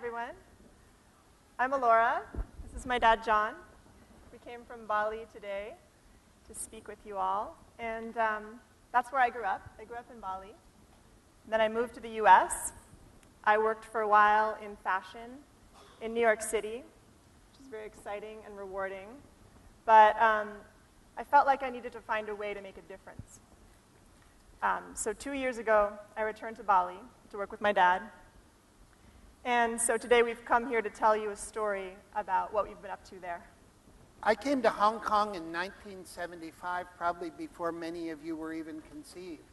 everyone. I'm Elora. This is my dad, John. We came from Bali today to speak with you all. And that's where I grew up. I grew up in Bali. Then I moved to the US. I worked for a while in fashion in New York City, which is very exciting and rewarding. But I felt like I needed to find a way to make a difference. So 2 years ago, I returned to Bali to work with my dad. And so today we've come here to tell you a story about what we've been up to there. I came to Hong Kong in 1975, probably before many of you were even conceived.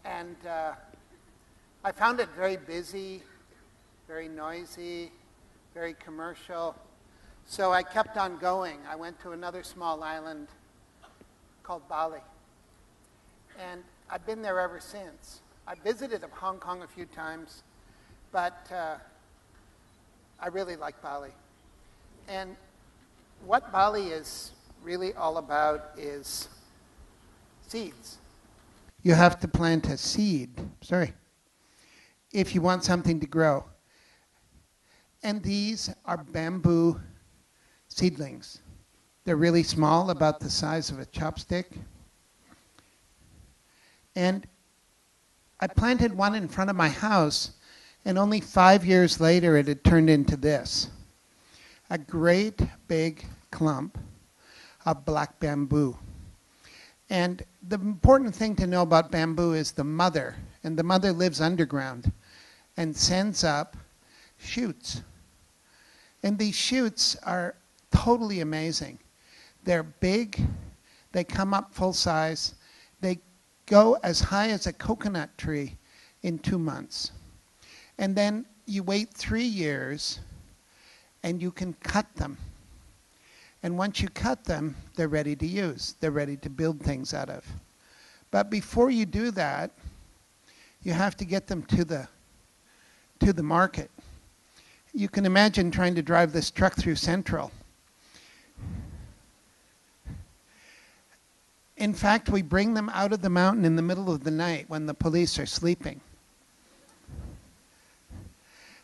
And I found it very busy, very noisy, very commercial. So I kept on going. I went to another small island called Bali. And I've been there ever since. I visited Hong Kong a few times, but I really like Bali. And what Bali is really all about is seeds. You have to plant a seed, if you want something to grow. And these are bamboo seedlings. They're really small, about the size of a chopstick. And I planted one in front of my house, and only 5 years later it had turned into this. A great big clump of black bamboo. And the important thing to know about bamboo is the mother, and the mother lives underground and sends up shoots. And these shoots are totally amazing. They're big, they come up full size, they go as high as a coconut tree in 2 months. And then you wait 3 years and you can cut them. And once you cut them, they're ready to use. They're ready to build things out of. But before you do that, you have to get them to the market. You can imagine trying to drive this truck through Central. In fact, we bring them out of the mountain in the middle of the night when the police are sleeping.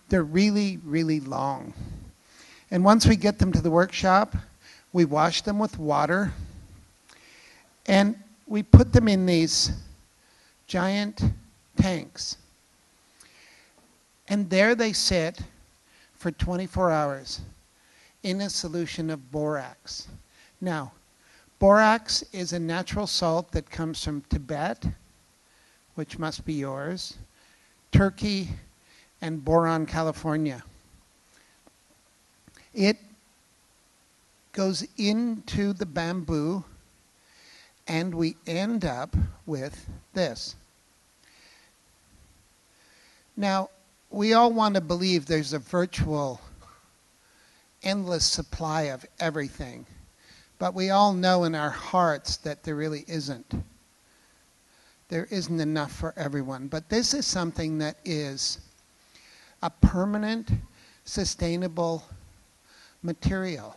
They're really, really long. And once we get them to the workshop, we wash them with water, and we put them in these giant tanks. And there they sit for 24 hours in a solution of borax. Now, borax is a natural salt that comes from Tibet, which must be yours, Turkey, and Boron, California. It goes into the bamboo, and we end up with this. Now, we all want to believe there's a virtual, endless supply of everything. But we all know in our hearts that there really isn't. There isn't enough for everyone. But this is something that is a permanent, sustainable material.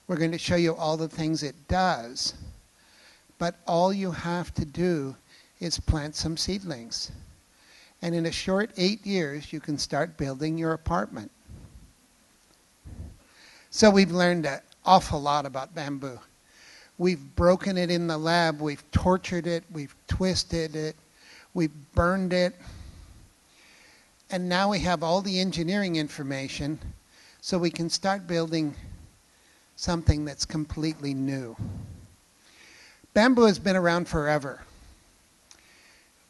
We're going to show you all the things it does. But all you have to do is plant some seedlings. And in a short 8 years, you can start building your apartment. So we've learned an awful lot about bamboo. We've broken it in the lab, we've tortured it, we've twisted it, we've burned it, and now we have all the engineering information so we can start building something that's completely new. Bamboo has been around forever.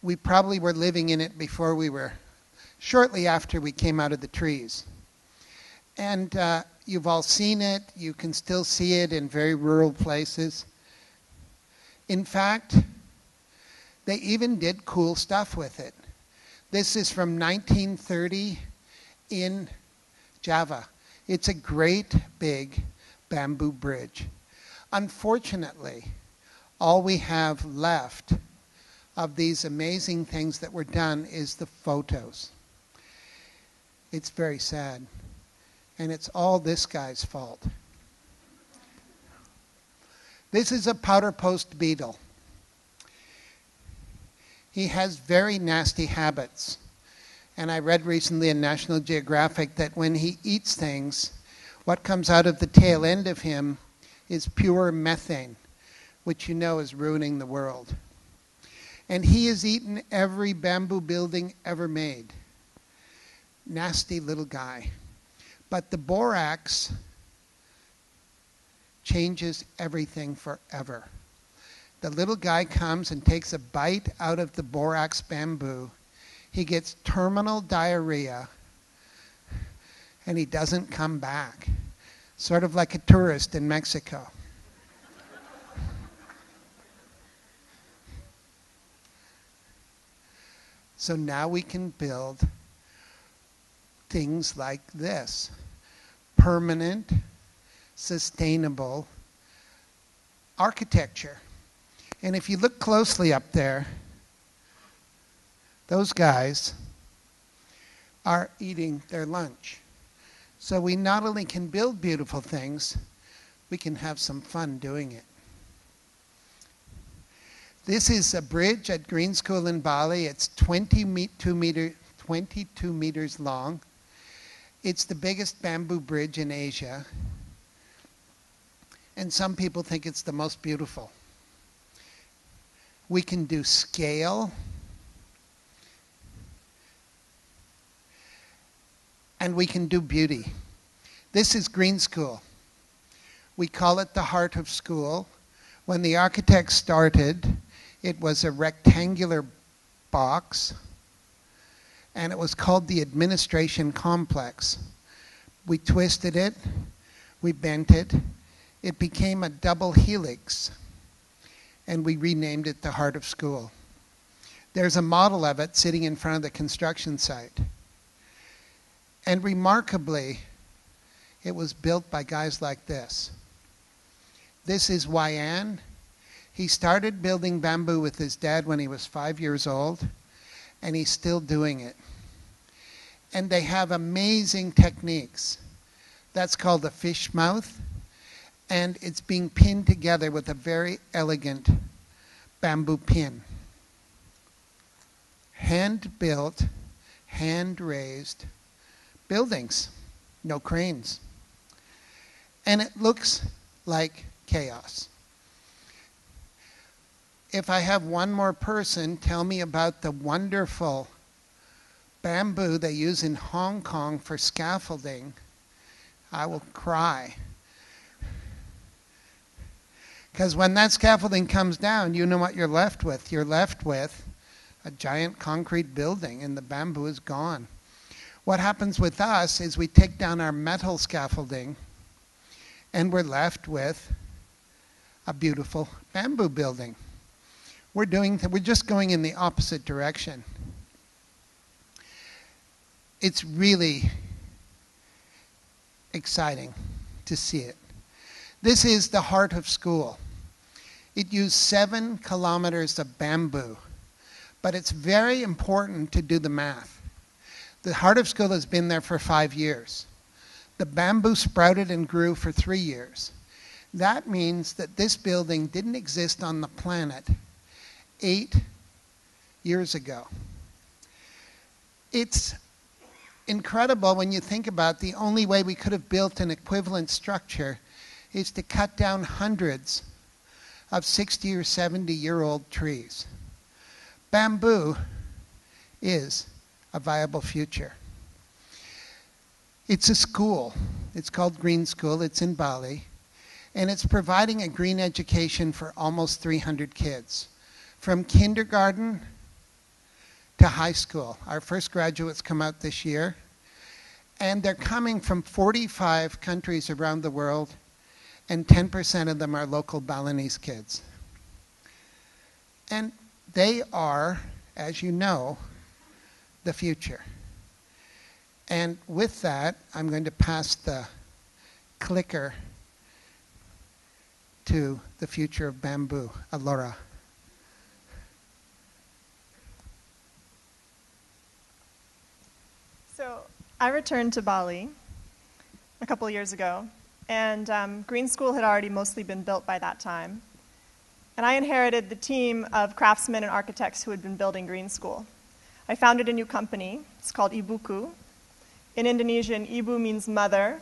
We probably were living in it shortly after we came out of the trees. And you've all seen it. You can still see it in very rural places. In fact, they even did cool stuff with it. This is from 1930 in Java. It's a great big bamboo bridge. Unfortunately, all we have left of these amazing things that were done is the photos. It's very sad. And it's all this guy's fault. This is a powder post beetle. He has very nasty habits. And I read recently in National Geographic that when he eats things, what comes out of the tail end of him is pure methane, which you know is ruining the world. And he has eaten every bamboo building ever made. Nasty little guy. But the borax changes everything forever. The little guy comes and takes a bite out of the borax bamboo. He gets terminal diarrhea, and he doesn't come back. Sort of like a tourist in Mexico. So now we can build things like this. Permanent, sustainable architecture. And if you look closely up there, those guys are eating their lunch. So we not only can build beautiful things, we can have some fun doing it. This is a bridge at Green School in Bali. It's 22 meters long. It's the biggest bamboo bridge in Asia. And some people think it's the most beautiful. We can do scale. And we can do beauty. This is Green School. We call it the heart of school. When the architects started, it was a rectangular box, and it was called the administration complex. We twisted it, we bent it, it became a double helix, and we renamed it the heart of school. There's a model of it sitting in front of the construction site. And remarkably, it was built by guys like this. This is Wayan. He started building bamboo with his dad when he was 5 years old, and he's still doing it. And they have amazing techniques. That's called a fish mouth, and it's being pinned together with a very elegant bamboo pin. Hand-built, hand-raised buildings, no cranes. And it looks like chaos. If I have one more person tell me about the wonderful bamboo they use in Hong Kong for scaffolding, I will cry. Because when that scaffolding comes down, you know what you're left with. You're left with a giant concrete building, and the bamboo is gone. What happens with us is we take down our metal scaffolding, and we're left with a beautiful bamboo building. We're just going in the opposite direction. It's really exciting to see it. This is the heart of school. It used 7 kilometers of bamboo, but it's very important to do the math. The heart of school has been there for 5 years. The bamboo sprouted and grew for 3 years. That means that this building didn't exist on the planet 8 years ago. It's incredible when you think about the only way we could have built an equivalent structure is to cut down hundreds of 60 or 70-year-old trees. Bamboo is a viable future. It's a school. It's called Green School. It's in Bali. And it's providing a green education for almost 300 kids, from kindergarten to high school. Our first graduates come out this year. And they're coming from 45 countries around the world, and 10% of them are local Balinese kids. And they are, as you know, the future. And with that, I'm going to pass the clicker to the future of bamboo, Elora. So I returned to Bali a couple of years ago, and Green School had already mostly been built by that time. And I inherited the team of craftsmen and architects who had been building Green School. I founded a new company. It's called Ibuku. In Indonesian, Ibu means mother,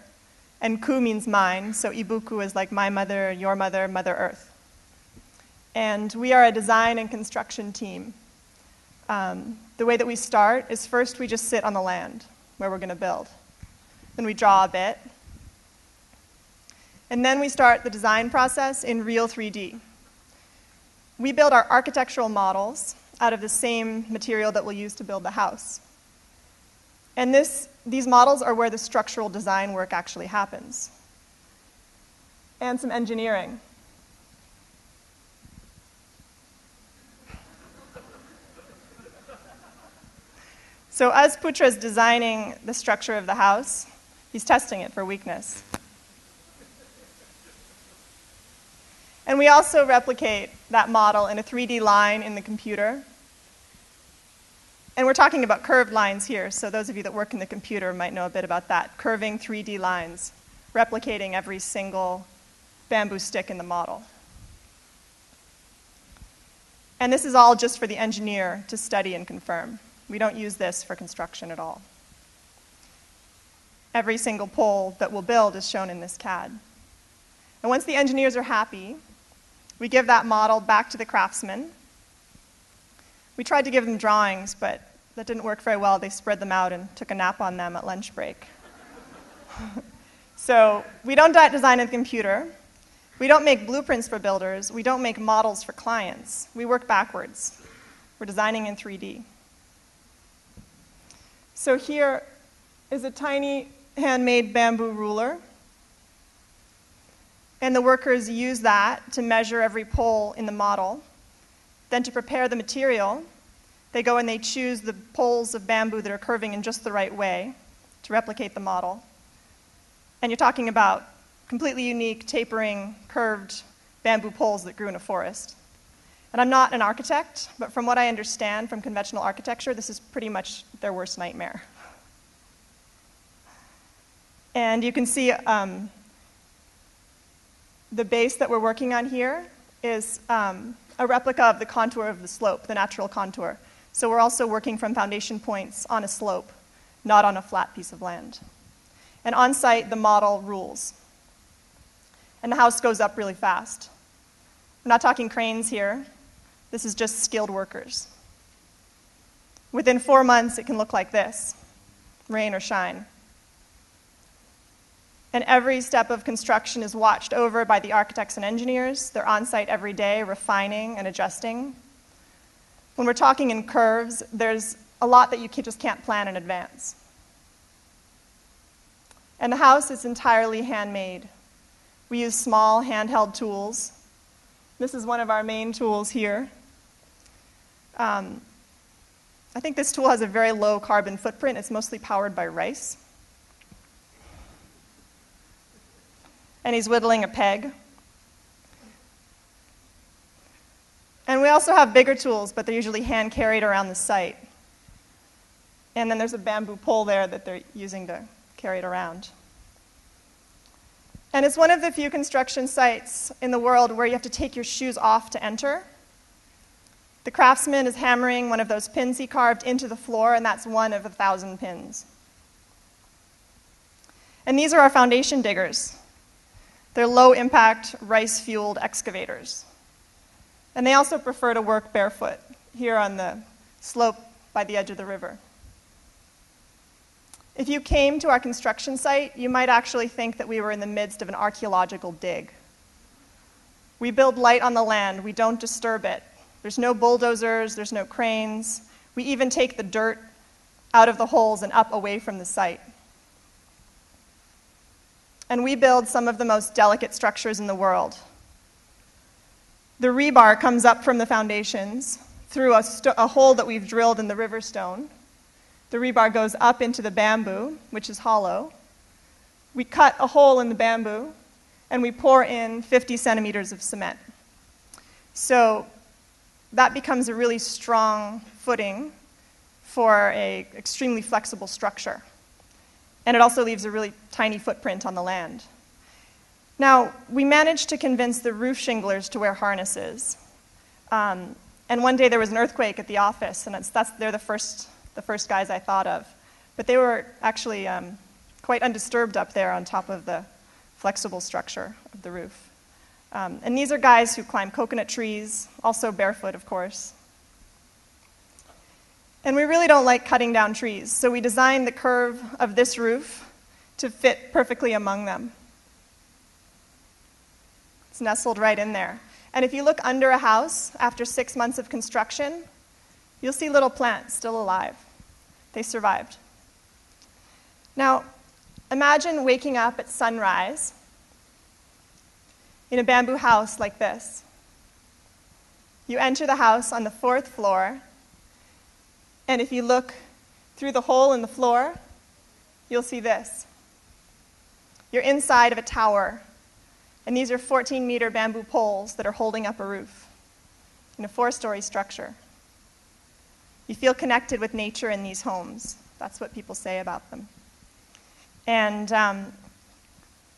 and Ku means mine. So Ibuku is like my mother, your mother, Mother Earth. And we are a design and construction team. The way that we start is first we just sit on the land where we're going to build. Then we draw a bit. And then we start the design process in real 3D. We build our architectural models out of the same material that we'll use to build the house. And these models are where the structural design work actually happens. And some engineering. So as Putra's designing the structure of the house, he's testing it for weakness. And we also replicate that model in a 3D line in the computer. And we're talking about curved lines here, so those of you that work in the computer might know a bit about that. Curving 3D lines, replicating every single bamboo stick in the model. And this is all just for the engineer to study and confirm. We don't use this for construction at all. Every single pole that we'll build is shown in this CAD. And once the engineers are happy, we give that model back to the craftsman. We tried to give them drawings, but that didn't work very well. They spread them out and took a nap on them at lunch break. So we don't design in the computer. We don't make blueprints for builders. We don't make models for clients. We work backwards. We're designing in 3D. So here is a tiny handmade bamboo ruler. And the workers use that to measure every pole in the model. Then to prepare the material, they go and they choose the poles of bamboo that are curving in just the right way to replicate the model. And you're talking about completely unique, tapering, curved bamboo poles that grew in a forest. And I'm not an architect, but from what I understand from conventional architecture, this is pretty much their worst nightmare. And you can see the base that we're working on here is a replica of the contour of the slope, the natural contour. So we're also working from foundation points on a slope, not on a flat piece of land. And on site, the model rules. And the house goes up really fast. We're not talking cranes here. This is just skilled workers. Within 4 months, it can look like this, rain or shine. And every step of construction is watched over by the architects and engineers. They're on site every day, refining and adjusting. When we're talking in curves, there's a lot that you just can't plan in advance. And the house is entirely handmade. We use small handheld tools. This is one of our main tools here. I think this tool has a very low carbon footprint. It's mostly powered by rice. And he's whittling a peg. And we also have bigger tools, but they're usually hand-carried around the site. And then there's a bamboo pole there that they're using to carry it around. And it's one of the few construction sites in the world where you have to take your shoes off to enter. The craftsman is hammering one of those pins he carved into the floor, and that's one of 1,000 pins. And these are our foundation diggers. They're low-impact, rice-fueled excavators. And they also prefer to work barefoot here on the slope by the edge of the river. If you came to our construction site, you might actually think that we were in the midst of an archaeological dig. We build light on the land. We don't disturb it. There's no bulldozers. There's no cranes. We even take the dirt out of the holes and up away from the site. And we build some of the most delicate structures in the world. The rebar comes up from the foundations through a hole that we've drilled in the river stone. The rebar goes up into the bamboo, which is hollow. We cut a hole in the bamboo, and we pour in 50 centimeters of cement. So that becomes a really strong footing for an extremely flexible structure. And it also leaves a really tiny footprint on the land. Now, we managed to convince the roof shinglers to wear harnesses. And one day there was an earthquake at the office, and they're the first the first guys I thought of. But they were actually quite undisturbed up there on top of the flexible structure of the roof. And these are guys who climb coconut trees, also barefoot, of course. And we really don't like cutting down trees, so we designed the curve of this roof to fit perfectly among them. It's nestled right in there. And if you look under a house after 6 months of construction, you'll see little plants still alive. They survived. Now, imagine waking up at sunrise in a bamboo house like this. You enter the house on the 4th floor, and if you look through the hole in the floor, you'll see this. You're inside of a tower, and these are 14-meter bamboo poles that are holding up a roof in a 4-story structure. You feel connected with nature in these homes. That's what people say about them. And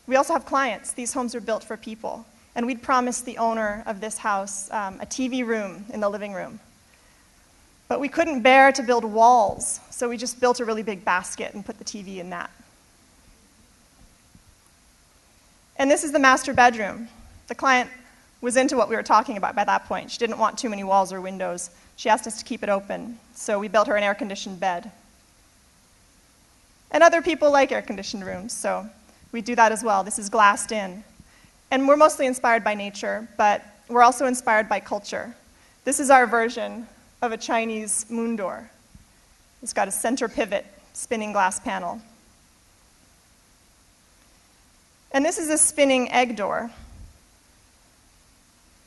we also have clients. These homes are built for people. And we'd promised the owner of this house a TV room in the living room. But we couldn't bear to build walls, so we just built a really big basket and put the TV in that. And this is the master bedroom. The client was into what we were talking about by that point. She didn't want too many walls or windows. She asked us to keep it open, so we built her an air-conditioned bed. And other people like air-conditioned rooms, so we do that as well. This is glassed in. And we're mostly inspired by nature, but we're also inspired by culture. This is our version of a Chinese moon door. It's got a center pivot, spinning glass panel. And this is a spinning egg door.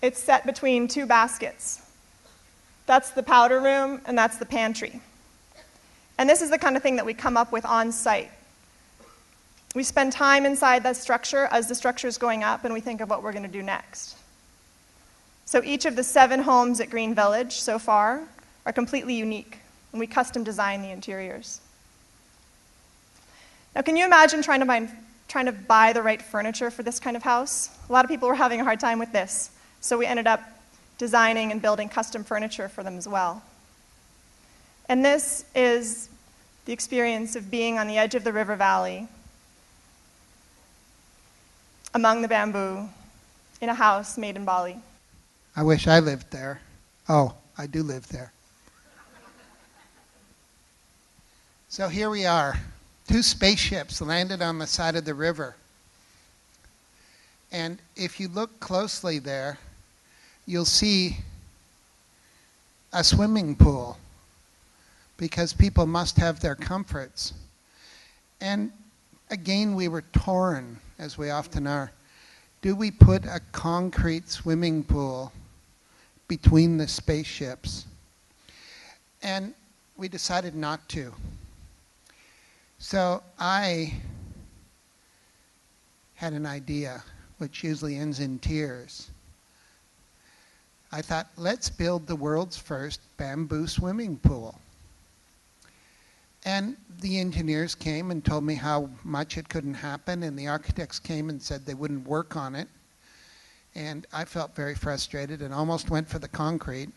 It's set between 2 baskets. That's the powder room, and that's the pantry. And this is the kind of thing that we come up with on site. We spend time inside that structure as the structure is going up, and we think of what we're going to do next. So each of the 7 homes at Green Village so far are completely unique, and we custom design the interiors. Now, can you imagine trying to buy the right furniture for this kind of house? A lot of people were having a hard time with this, so we ended up designing and building custom furniture for them as well. And this is the experience of being on the edge of the river valley, among the bamboo, in a house made in Bali. I wish I lived there. Oh, I do live there. So here we are. 2 spaceships landed on the side of the river. And if you look closely there, you'll see a swimming pool, because people must have their comforts. And again, we were torn, as we often are. Do we put a concrete swimming pool between the spaceships? And we decided not to. So I had an idea, which usually ends in tears. I thought, let's build the world's first bamboo swimming pool. And the engineers came and told me how much it couldn't happen, and the architects came and said they wouldn't work on it. And I felt very frustrated and almost went for the concrete.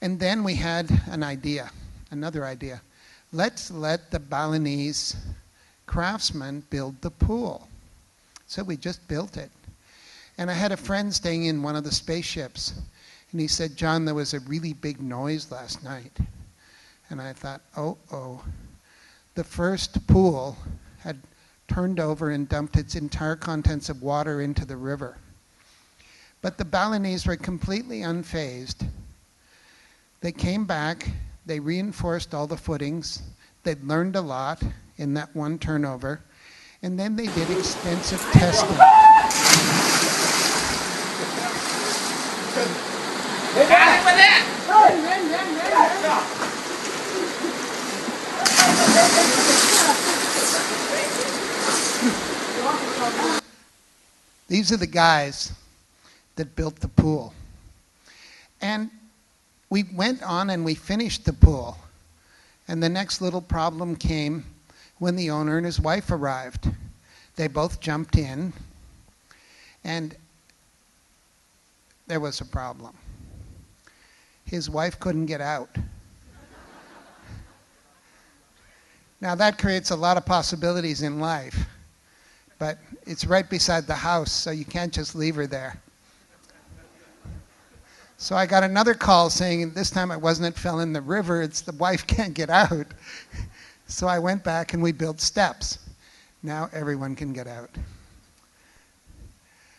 And then we had an idea, another idea. Let's let the Balinese craftsmen build the pool. So we just built it. And I had a friend staying in one of the spaceships, and he said, John, there was a really big noise last night. And I thought, oh. The first pool had turned over and dumped its entire contents of water into the river. But the Balinese were completely unfazed. They came back, they reinforced all the footings, they'd learned a lot in that one turnover, and then they did extensive testing. These are the guys that built the pool. And we went on and we finished the pool. And the next little problem came when the owner and his wife arrived. They both jumped in, and there was a problem. His wife couldn't get out. Now that creates a lot of possibilities in life, but it's right beside the house, so you can't just leave her there. So I got another call saying this time it wasn't it fell in the river, it's the wife can't get out. So I went back and we built steps. Now everyone can get out.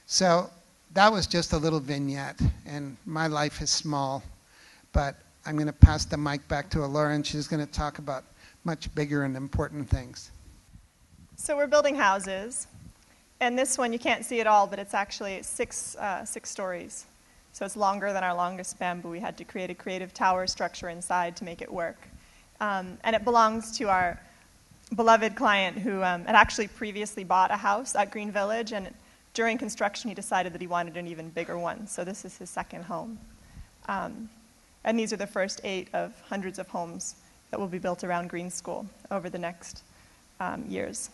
So that was just a little vignette, and my life is small, but I'm going to pass the mic back to Elora, and she's going to talk about much bigger and important things. So we're building houses, and this one you can't see it all, but it's actually six stories. So it's longer than our longest bamboo. We had to create a creative tower structure inside to make it work. And it belongs to our beloved client who had actually previously bought a house at Green Village, and during construction he decided that he wanted an even bigger one. So this is his second home. And these are the first 8 of hundreds of homes that will be built around Green School over the next years.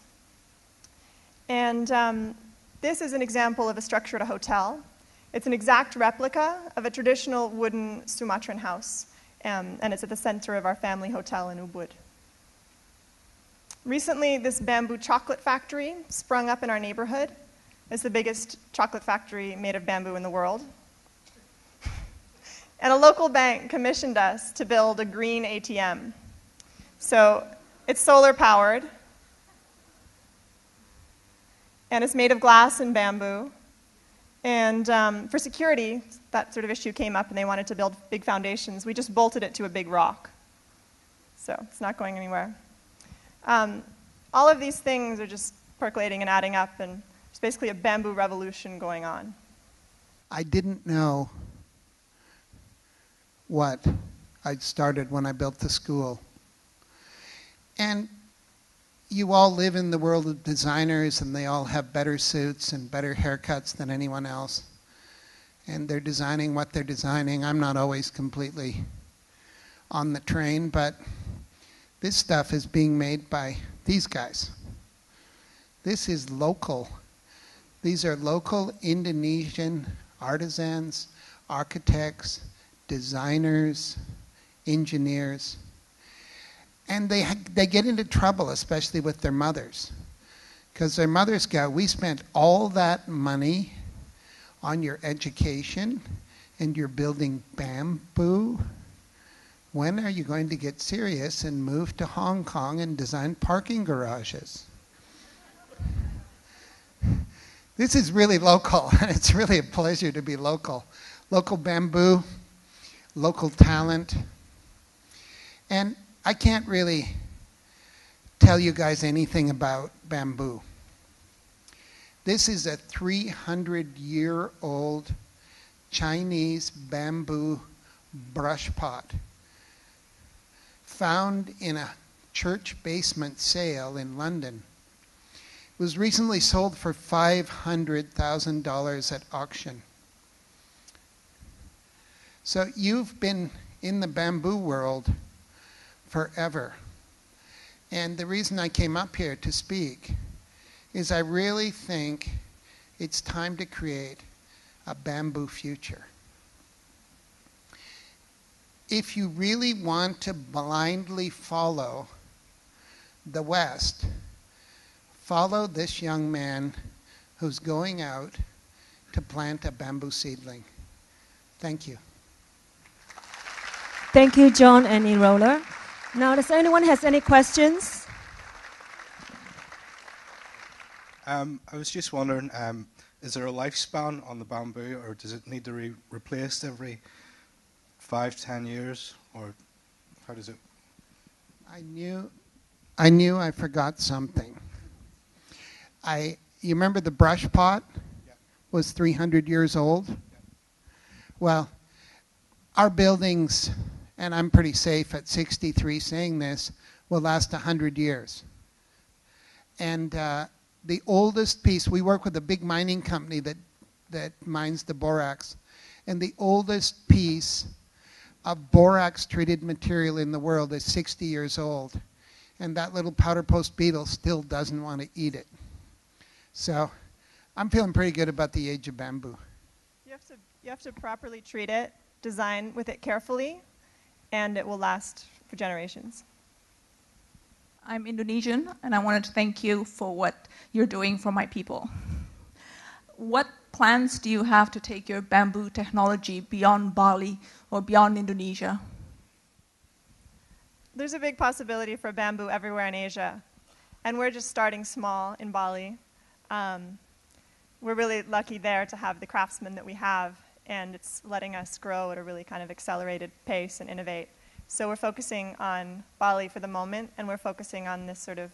And this is an example of a structure at a hotel. It's an exact replica of a traditional wooden Sumatran house, and it's at the center of our family hotel in Ubud. Recently, this bamboo chocolate factory sprung up in our neighborhood. It's the biggest chocolate factory made of bamboo in the world. And a local bank commissioned us to build a green ATM. So it's solar powered, and it's made of glass and bamboo. And for security, that sort of issue came up, and they wanted to build big foundations. We just bolted it to a big rock. So it's not going anywhere. All of these things are just percolating and adding up, and there's basically a bamboo revolution going on. I didn't know what I'd started when I built the school. And you all live in the world of designers, and they all have better suits and better haircuts than anyone else. And they're designing what they're designing. I'm not always completely on the train, but this stuff is being made by these guys. This is local. These are local Indonesian artisans, architects, designers, engineers. And they get into trouble, especially with their mothers. Because their mothers go, we spent all that money on your education, and you're building bamboo. When are you going to get serious and move to Hong Kong and design parking garages? This is really local, and it's really a pleasure to be local. Local bamboo, local talent. And I can't really tell you guys anything about bamboo. This is a 300-year-old Chinese bamboo brush pot found in a church basement sale in London. It was recently sold for $500,000 at auction. So you've been in the bamboo world forever. And the reason I came up here to speak is I really think it's time to create a bamboo future. If you really want to blindly follow the West, follow this young man who's going out to plant a bamboo seedling. Thank you. Thank you, John and Elora. Now, does anyone has any questions? I was just wondering, is there a lifespan on the bamboo, or does it need to be replaced every 5-10 years, or how does it? I knew I forgot something. You remember the brush pot was 300 years old? Well, our buildings, and I'm pretty safe at 63 saying this, will last 100 years. And the oldest piece, we work with a big mining company that mines the borax, and the oldest piece of borax-treated material in the world is 60 years old. And that little powder post beetle still doesn't want to eat it. So I'm feeling pretty good about the age of bamboo. You have to properly treat it, design with it carefully, and it will last for generations. I'm Indonesian, and I wanted to thank you for what you're doing for my people. What plans do you have to take your bamboo technology beyond Bali or beyond Indonesia? There's a big possibility for bamboo everywhere in Asia, and we're just starting small in Bali. We're really lucky there to have the craftsmen that we have, and it's letting us grow at a really kind of accelerated pace and innovate. So we're focusing on Bali for the moment, and we're focusing on this sort of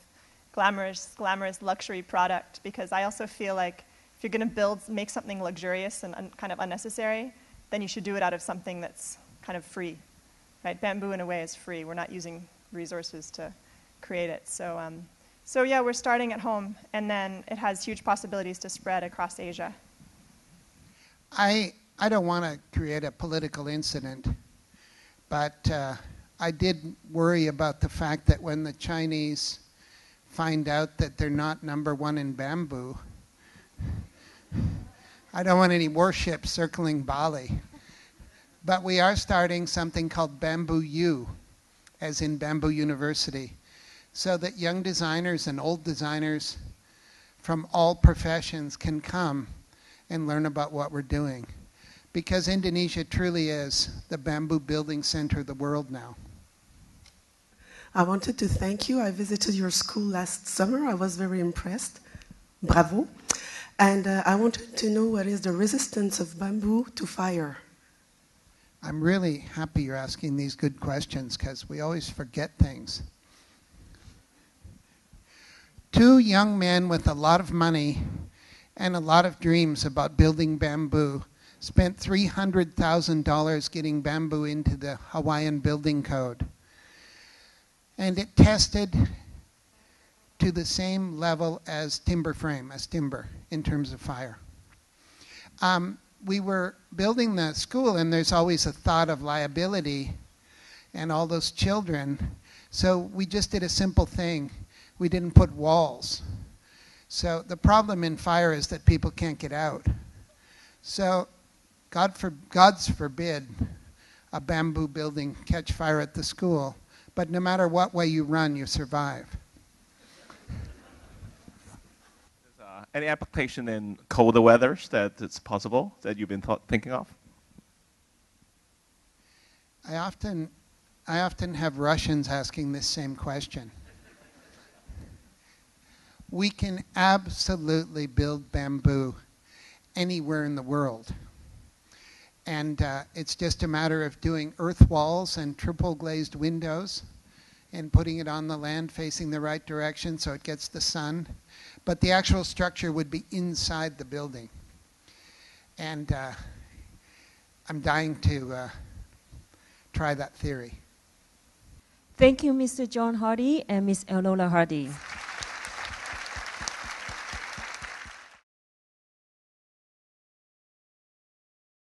glamorous luxury product, because I also feel like if you're going to make something luxurious and kind of unnecessary, then you should do it out of something that's kind of free. Right? Bamboo, in a way, is free. We're not using resources to create it. So yeah, we're starting at home, and then it has huge possibilities to spread across Asia. I don't want to create a political incident, but I did worry about the fact that when the Chinese find out that they're not #1 in bamboo, I don't want any warships circling Bali. But we are starting something called Bamboo U, as in Bamboo University, so that young designers and old designers from all professions can come and learn about what we're doing. Because Indonesia truly is the bamboo building center of the world now. I wanted to thank you. I visited your school last summer. I was very impressed. Bravo. And I wanted to know what is the resistance of bamboo to fire. I'm really happy you're asking these good questions, because we always forget things. 2 young men with a lot of money and a lot of dreams about building bamboo spent $300,000 getting bamboo into the Hawaiian Building Code. And it tested to the same level as timber frame, as timber, in terms of fire. We were building the school, and there's always a thought of liability and all those children. So we just did a simple thing. We didn't put walls. So the problem in fire is that people can't get out. So God's forbid a bamboo building catch fire at the school. But no matter what way you run, you survive. Any application in colder weathers that it's possible that you've been thinking of? I often have Russians asking this same question. We can absolutely build bamboo anywhere in the world. And it's just a matter of doing earth walls and triple glazed windows and putting it on the land facing the right direction so it gets the sun. But the actual structure would be inside the building. And I'm dying to try that theory. Thank you, Mr. John Hardy and Ms. Elora Hardy.